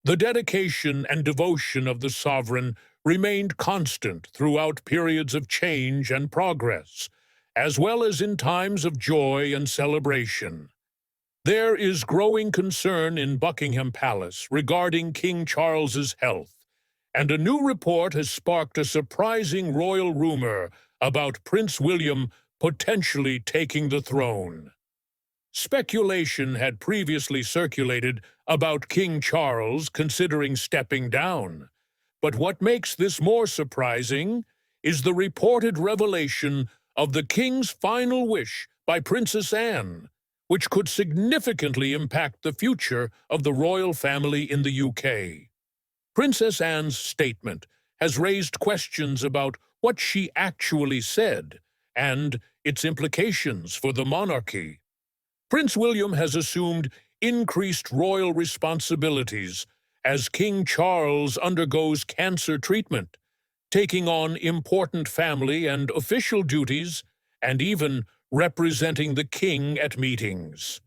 The dedication and devotion of the sovereign remained constant throughout periods of change and progress, as well as in times of joy and celebration. There is growing concern in Buckingham Palace regarding King Charles's health, and a new report has sparked a surprising royal rumor about Prince William potentially taking the throne. Speculation had previously circulated about King Charles considering stepping down, but what makes this more surprising is the reported revelation of the king's final wish by Princess Anne, which could significantly impact the future of the royal family in the UK. Princess Anne's statement has raised questions about what she actually said and its implications for the monarchy. Prince William has assumed increased royal responsibilities as King Charles undergoes cancer treatment, taking on important family and official duties, and even representing the king at meetings.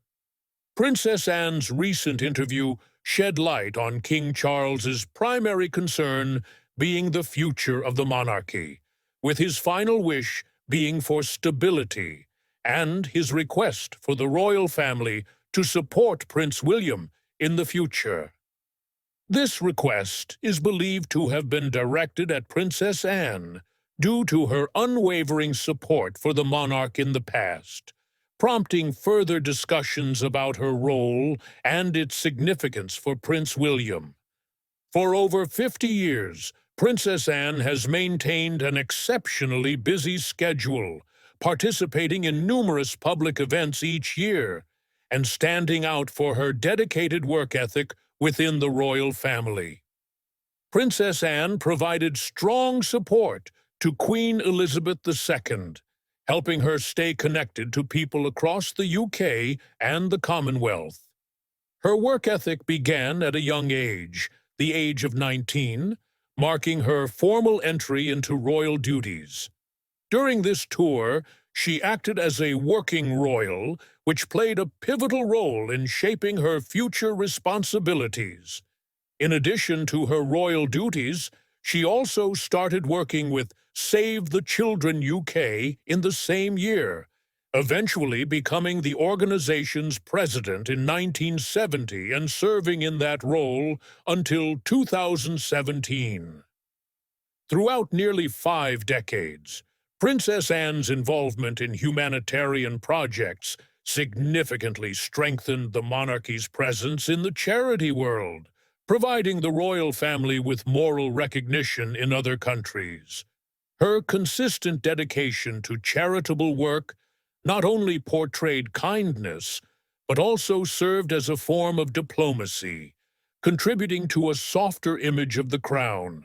Princess Anne's recent interview shed light on King Charles's primary concern being the future of the monarchy, with his final wish being for stability, and his request for the royal family to support Prince William in the future. This request is believed to have been directed at Princess Anne due to her unwavering support for the monarch in the past, prompting further discussions about her role and its significance for Prince William. For over 50 years, Princess Anne has maintained an exceptionally busy schedule, participating in numerous public events each year, and standing out for her dedicated work ethic within the royal family. Princess Anne provided strong support to Queen Elizabeth II, helping her stay connected to people across the UK and the Commonwealth. Her work ethic began at a young age, the age of 19, marking her formal entry into royal duties. During this tour, she acted as a working royal, which played a pivotal role in shaping her future responsibilities. In addition to her royal duties, she also started working with Save the Children UK in the same year, eventually becoming the organization's president in 1970 and serving in that role until 2017. Throughout nearly 5 decades, Princess Anne's involvement in humanitarian projects significantly strengthened the monarchy's presence in the charity world, providing the royal family with moral recognition in other countries. Her consistent dedication to charitable work not only portrayed kindness, but also served as a form of diplomacy, contributing to a softer image of the crown.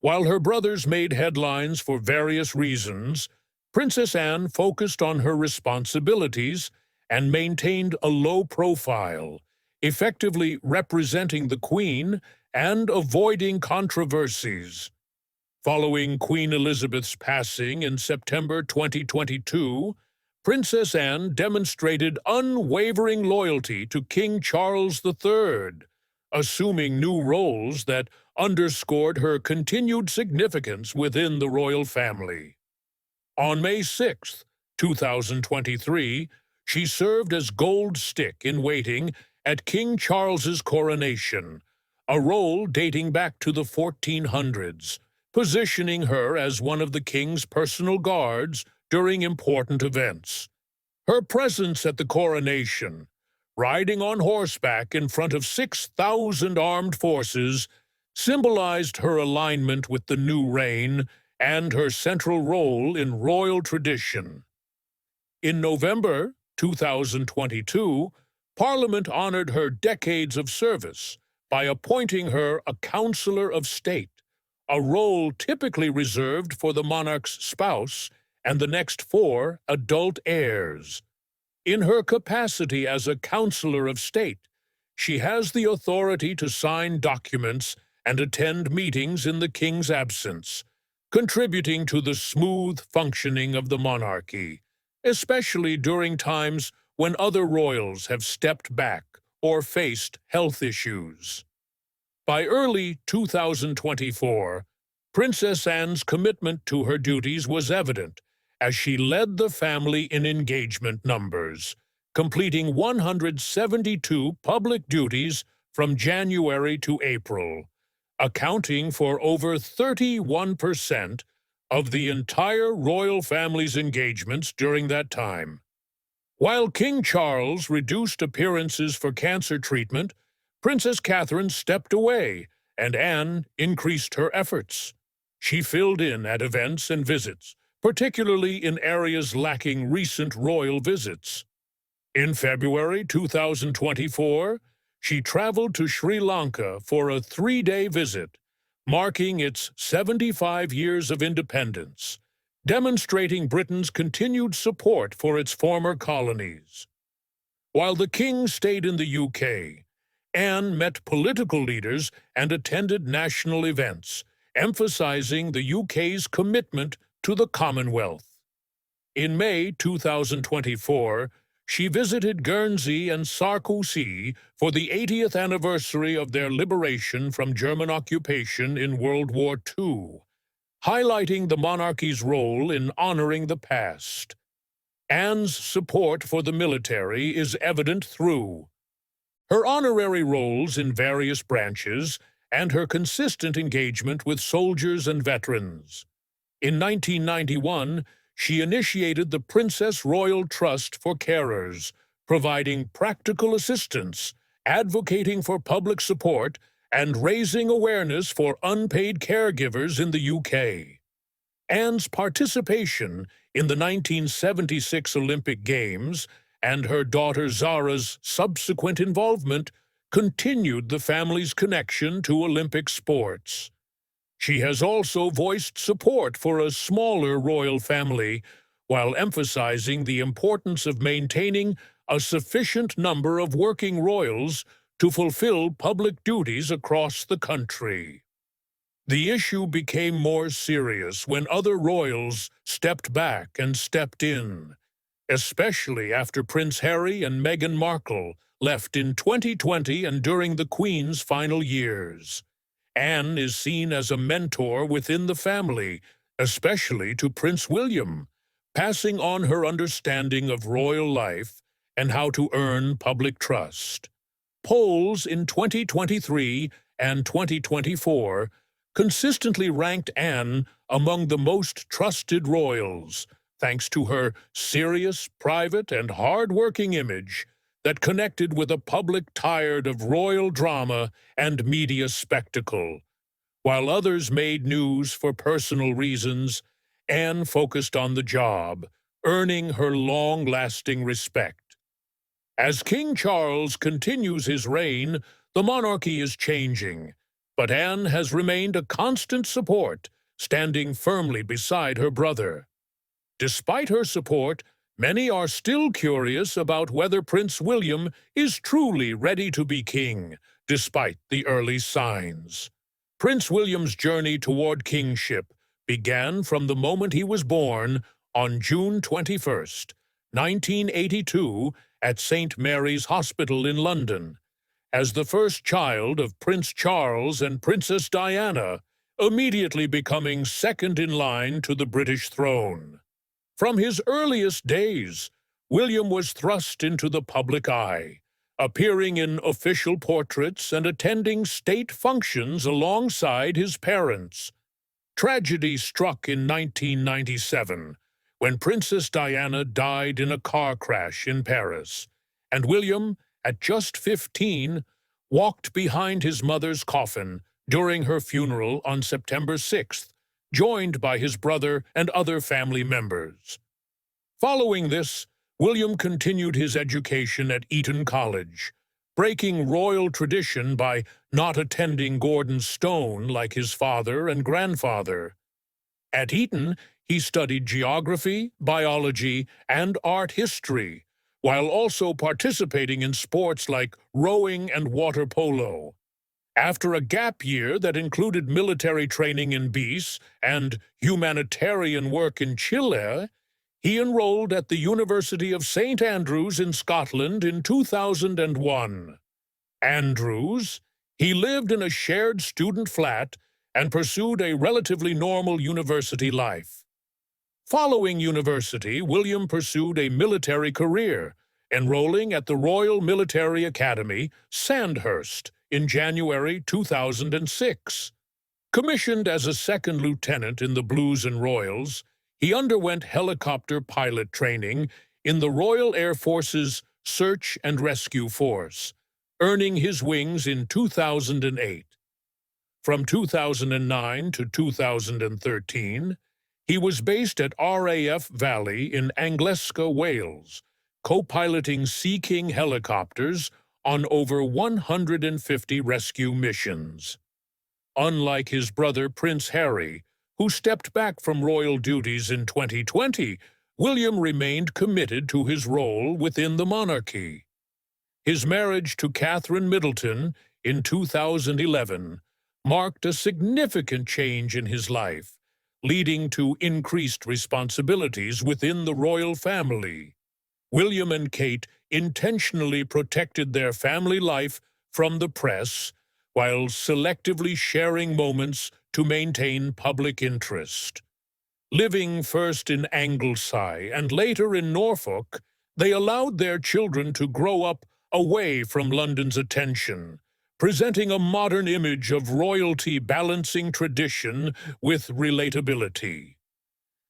While her brothers made headlines for various reasons, Princess Anne focused on her responsibilities and maintained a low profile, effectively representing the Queen and avoiding controversies. Following Queen Elizabeth's passing in September 2022, Princess Anne demonstrated unwavering loyalty to King Charles III, assuming new roles that underscored her continued significance within the royal family. On May 6, 2023, she served as Gold Stick-in-Waiting at King Charles's coronation, a role dating back to the 1400s, positioning her as one of the king's personal guards during important events. Her presence at the coronation, riding on horseback in front of 6,000 armed forces, symbolized her alignment with the new reign and her central role in royal tradition. In November 2022, Parliament honored her decades of service by appointing her a Counselor of State, a role typically reserved for the monarch's spouse and the next 4 adult heirs. In her capacity as a Counselor of State, she has the authority to sign documents and attend meetings in the king's absence, contributing to the smooth functioning of the monarchy, especially during times when other royals have stepped back or faced health issues. By early 2024, Princess Anne's commitment to her duties was evident as she led the family in engagement numbers, completing 172 public duties from January to April, accounting for over 31% of the entire royal family's engagements during that time. While King Charles reduced appearances for cancer treatment, Princess Catherine stepped away and Anne increased her efforts. She filled in at events and visits, particularly in areas lacking recent royal visits. In February 2024, she traveled to Sri Lanka for a 3-day visit, marking its 75 years of independence, demonstrating Britain's continued support for its former colonies. While the King stayed in the UK, Anne met political leaders and attended national events, emphasizing the UK's commitment to the Commonwealth. In May 2024, she visited Guernsey and Sarkozy for the 80th anniversary of their liberation from German occupation in World War II, highlighting the monarchy's role in honoring the past. Anne's support for the military is evident through her honorary roles in various branches and her consistent engagement with soldiers and veterans. In 1991, she initiated the Princess Royal Trust for Carers, providing practical assistance, advocating for public support, and raising awareness for unpaid caregivers in the UK. Anne's participation in the 1976 Olympic Games and her daughter Zara's subsequent involvement continued the family's connection to Olympic sports. She has also voiced support for a smaller royal family, while emphasizing the importance of maintaining a sufficient number of working royals to fulfill public duties across the country. The issue became more serious when other royals stepped back and stepped in, especially after Prince Harry and Meghan Markle left in 2020 and during the Queen's final years. Anne is seen as a mentor within the family, especially to Prince William, passing on her understanding of royal life and how to earn public trust. Polls in 2023 and 2024 consistently ranked Anne among the most trusted royals, thanks to her serious, private, and hard-working image that connected with a public tired of royal drama and media spectacle. While others made news for personal reasons, Anne focused on the job, earning her long-lasting respect. As King Charles continues his reign, the monarchy is changing, but Anne has remained a constant support, standing firmly beside her brother. Despite her support, many are still curious about whether Prince William is truly ready to be king, despite the early signs. Prince William's journey toward kingship began from the moment he was born on June 21, 1982, at St. Mary's Hospital in London. As the first child of Prince Charles and Princess Diana, immediately becoming second in line to the British throne. From his earliest days, William was thrust into the public eye, appearing in official portraits and attending state functions alongside his parents. Tragedy struck in 1997, when Princess Diana died in a car crash in Paris, and William, at just 15, walked behind his mother's coffin during her funeral on September 6th, joined by his brother and other family members. Following this, William continued his education at Eton College, breaking royal tradition by not attending Gordon Stone like his father and grandfather. At Eton, he studied geography, biology, and art history, while also participating in sports like rowing and water polo. After a gap year that included military training in Beas and humanitarian work in Chile, he enrolled at the University of St. Andrews in Scotland in 2001. Andrews, He lived in a shared student flat and pursued a relatively normal university life. Following university, William pursued a military career, enrolling at the Royal Military Academy, Sandhurst, in January 2006. Commissioned as a second lieutenant in the Blues and Royals, he underwent helicopter pilot training in the Royal Air Force's Search and Rescue Force, earning his wings in 2008. From 2009 to 2013, he was based at RAF Valley in Anglesca, Wales, co-piloting Sea King helicopters on over 150 rescue missions. Unlike his brother Prince Harry, who stepped back from royal duties in 2020, William remained committed to his role within the monarchy. His marriage to Catherine Middleton in 2011 marked a significant change in his life, leading to increased responsibilities within the royal family. William and Kate intentionally protected their family life from the press while selectively sharing moments to maintain public interest. Living first in Anglesey and later in Norfolk, they allowed their children to grow up away from London's attention, presenting a modern image of royalty balancing tradition with relatability.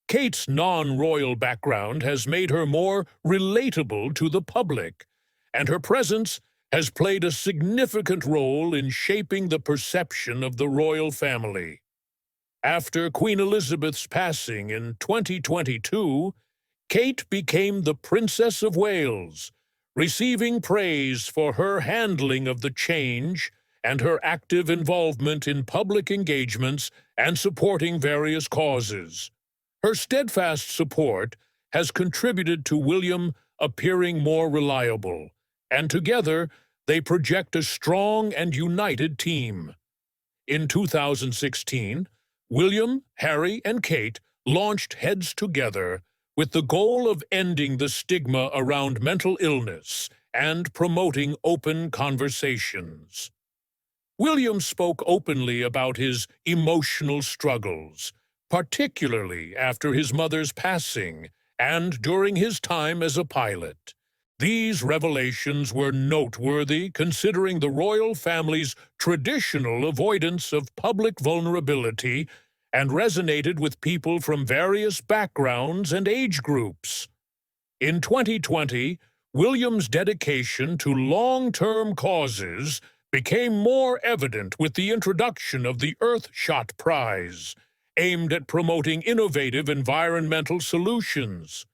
Kate's non-royal background has made her more relatable to the public, and her presence has played a significant role in shaping the perception of the royal family. After Queen Elizabeth's passing in 2022, Kate became the Princess of Wales, receiving praise for her handling of the change and her active involvement in public engagements and supporting various causes. Her steadfast support has contributed to William appearing more reliable, and together they project a strong and united team. In 2016, William, Harry, and Kate launched Heads Together with the goal of ending the stigma around mental illness and promoting open conversations. William spoke openly about his emotional struggles, particularly after his mother's passing and during his time as a pilot. These revelations were noteworthy considering the royal family's traditional avoidance of public vulnerability and resonated with people from various backgrounds and age groups. In 2020, William's dedication to long-term causes became more evident with the introduction of the Earthshot Prize, aimed at promoting innovative environmental solutions.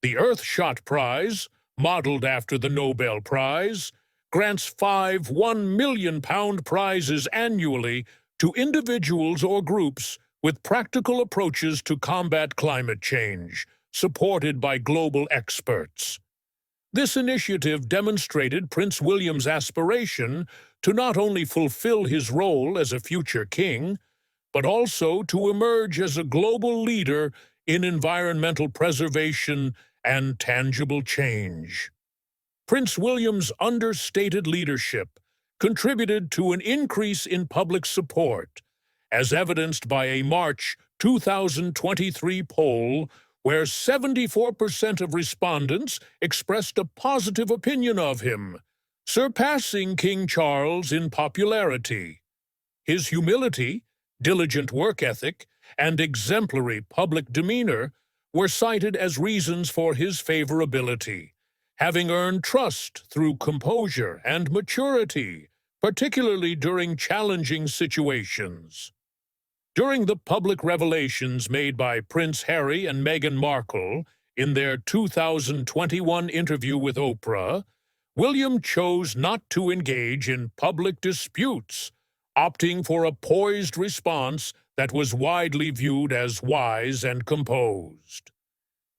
The Earthshot Prize, modeled after the Nobel Prize, grants 5 £1 million prizes annually to individuals or groups with practical approaches to combat climate change, supported by global experts. This initiative demonstrated Prince William's aspiration to not only fulfill his role as a future king, but also to emerge as a global leader in environmental preservation and tangible change. Prince William's understated leadership contributed to an increase in public support, as evidenced by a March 2023 poll where 74% of respondents expressed a positive opinion of him, surpassing King Charles in popularity. His humility, diligent work ethic, and exemplary public demeanor were cited as reasons for his favorability, having earned trust through composure and maturity, particularly during challenging situations. During the public revelations made by Prince Harry and Meghan Markle in their 2021 interview with Oprah, William chose not to engage in public disputes, opting for a poised response that was widely viewed as wise and composed.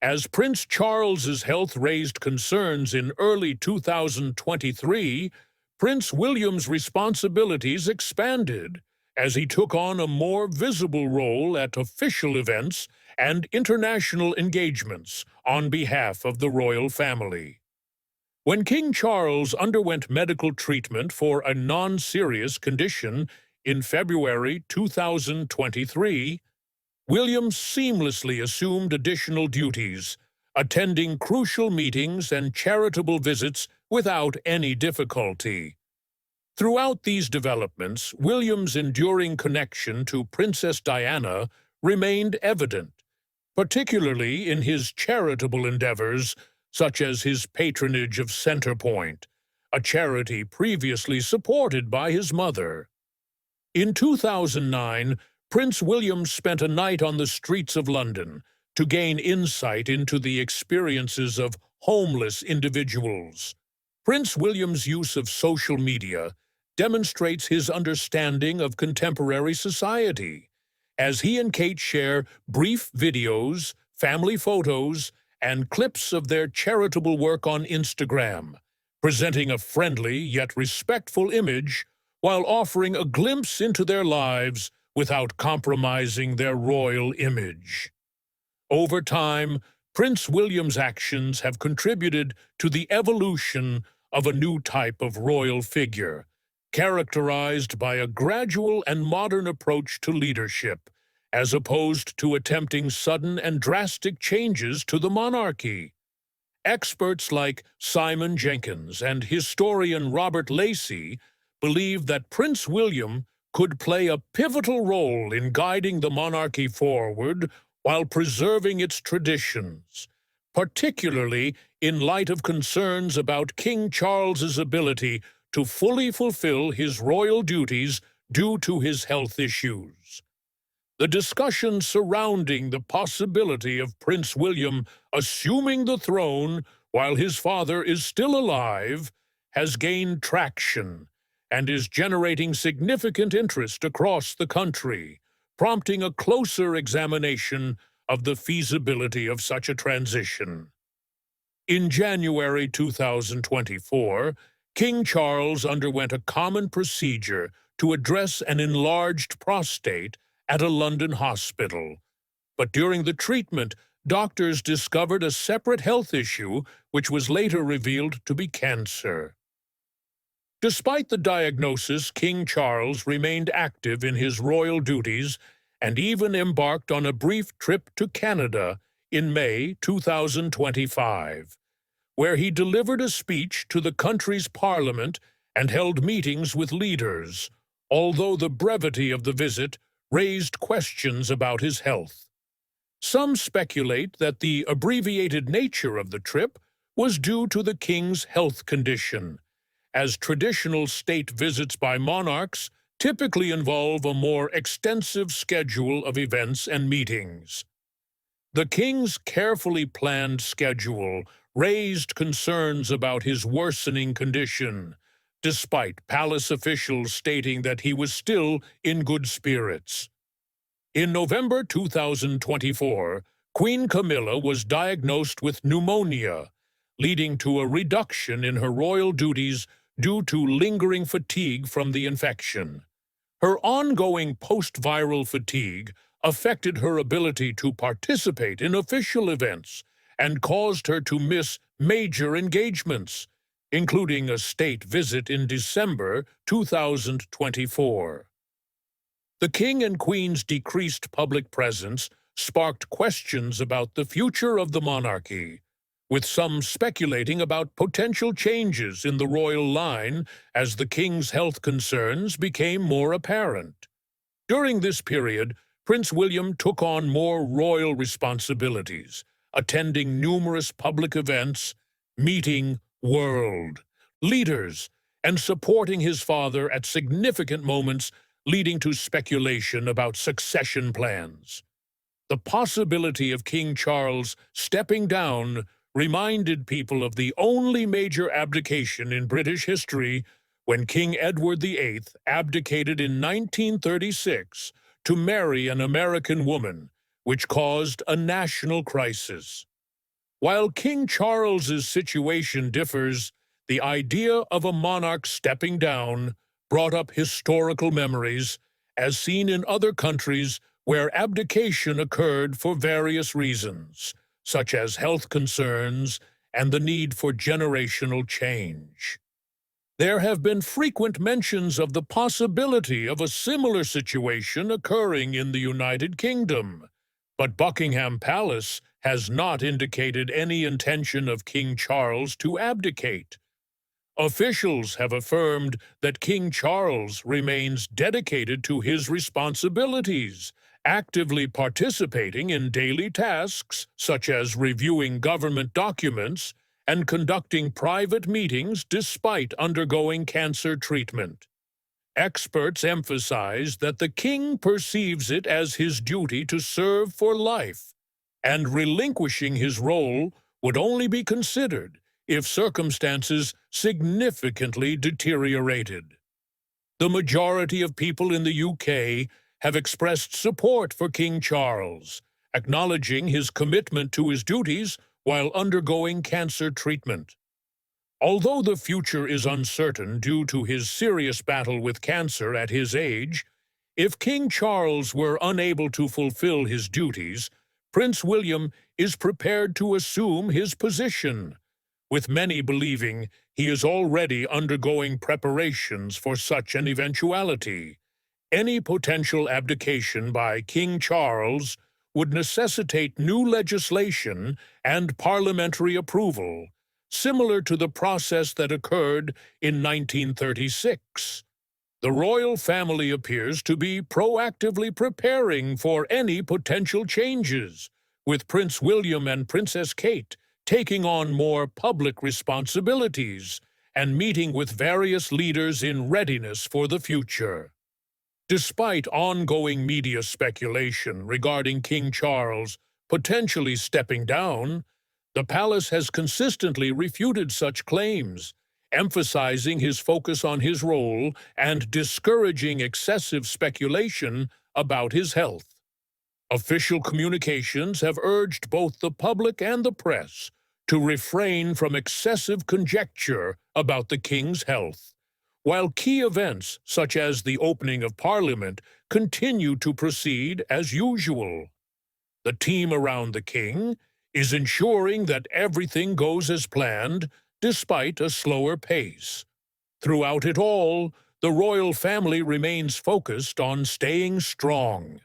As Prince Charles's health raised concerns in early 2023, Prince William's responsibilities expanded as he took on a more visible role at official events and international engagements on behalf of the royal family. When King Charles underwent medical treatment for a non-serious condition in February 2023, William seamlessly assumed additional duties, attending crucial meetings and charitable visits without any difficulty. Throughout these developments, William's enduring connection to Princess Diana remained evident, particularly in his charitable endeavors, such as his patronage of Centrepoint, a charity previously supported by his mother. In 2009, Prince William spent a night on the streets of London to gain insight into the experiences of homeless individuals. Prince William's use of social media demonstrates his understanding of contemporary society, as he and Kate share brief videos, family photos, and clips of their charitable work on Instagram, presenting a friendly yet respectful image while offering a glimpse into their lives without compromising their royal image. Over time, Prince William's actions have contributed to the evolution of a new type of royal figure, characterized by a gradual and modern approach to leadership, as opposed to attempting sudden and drastic changes to the monarchy. Experts like Simon Jenkins and historian Robert Lacey believe that Prince William could play a pivotal role in guiding the monarchy forward while preserving its traditions, particularly in light of concerns about King Charles's ability to fully fulfill his royal duties due to his health issues. The discussion surrounding the possibility of Prince William assuming the throne while his father is still alive has gained traction and is generating significant interest across the country, prompting a closer examination of the feasibility of such a transition. In January 2024, King Charles underwent a common procedure to address an enlarged prostate at a London hospital. But during the treatment, doctors discovered a separate health issue which was later revealed to be cancer. Despite the diagnosis, King Charles remained active in his royal duties and even embarked on a brief trip to Canada in May 2025, where he delivered a speech to the country's parliament and held meetings with leaders, although the brevity of the visit raised questions about his health. Some speculate that the abbreviated nature of the trip was due to the king's health condition, as traditional state visits by monarchs typically involve a more extensive schedule of events and meetings. The king's carefully planned schedule raised concerns about his worsening condition, despite palace officials stating that he was still in good spirits. In November 2024, Queen Camilla was diagnosed with pneumonia, leading to a reduction in her royal duties due to lingering fatigue from the infection. Her ongoing post-viral fatigue affected her ability to participate in official events and caused her to miss major engagements, including a state visit in December 2024. The King and Queen's decreased public presence sparked questions about the future of the monarchy, with some speculating about potential changes in the royal line as the king's health concerns became more apparent. During this period, Prince William took on more royal responsibilities, attending numerous public events, meeting world leaders, and supporting his father at significant moments, leading to speculation about succession plans. The possibility of King Charles stepping down reminded people of the only major abdication in British history, when King Edward VIII abdicated in 1936 to marry an American woman, which caused a national crisis. While King Charles's situation differs, the idea of a monarch stepping down brought up historical memories, as seen in other countries where abdication occurred for various reasons, such as health concerns and the need for generational change. There have been frequent mentions of the possibility of a similar situation occurring in the United Kingdom, but Buckingham Palace has not indicated any intention of King Charles to abdicate. Officials have affirmed that King Charles remains dedicated to his responsibilities, actively participating in daily tasks such as reviewing government documents and conducting private meetings despite undergoing cancer treatment. Experts emphasize that the king perceives it as his duty to serve for life, and relinquishing his role would only be considered if circumstances significantly deteriorated. The majority of people in the UK have expressed support for King Charles, acknowledging his commitment to his duties while undergoing cancer treatment. Although the future is uncertain due to his serious battle with cancer at his age, if King Charles were unable to fulfill his duties, Prince William is prepared to assume his position, with many believing he is already undergoing preparations for such an eventuality. Any potential abdication by King Charles would necessitate new legislation and parliamentary approval, similar to the process that occurred in 1936. The royal family appears to be proactively preparing for any potential changes, with Prince William and Princess Kate taking on more public responsibilities and meeting with various leaders in readiness for the future. Despite ongoing media speculation regarding King Charles potentially stepping down, the palace has consistently refuted such claims, emphasizing his focus on his role and discouraging excessive speculation about his health. Official communications have urged both the public and the press to refrain from excessive conjecture about the king's health, while key events such as the opening of Parliament continue to proceed as usual. The team around the king is ensuring that everything goes as planned despite a slower pace. Throughout it all, the royal family remains focused on staying strong.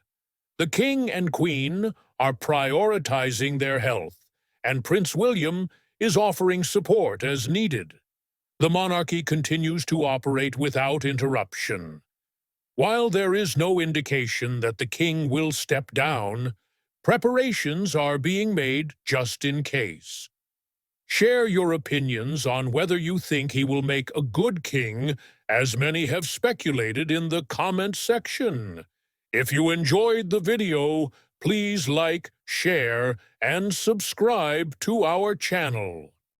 The king and queen are prioritizing their health, and Prince William is offering support as needed. The monarchy continues to operate without interruption. While there is no indication that the king will step down, preparations are being made just in case. Share your opinions on whether you think he will make a good king, as many have speculated in the comment section. If you enjoyed the video, please like, share, and subscribe to our channel.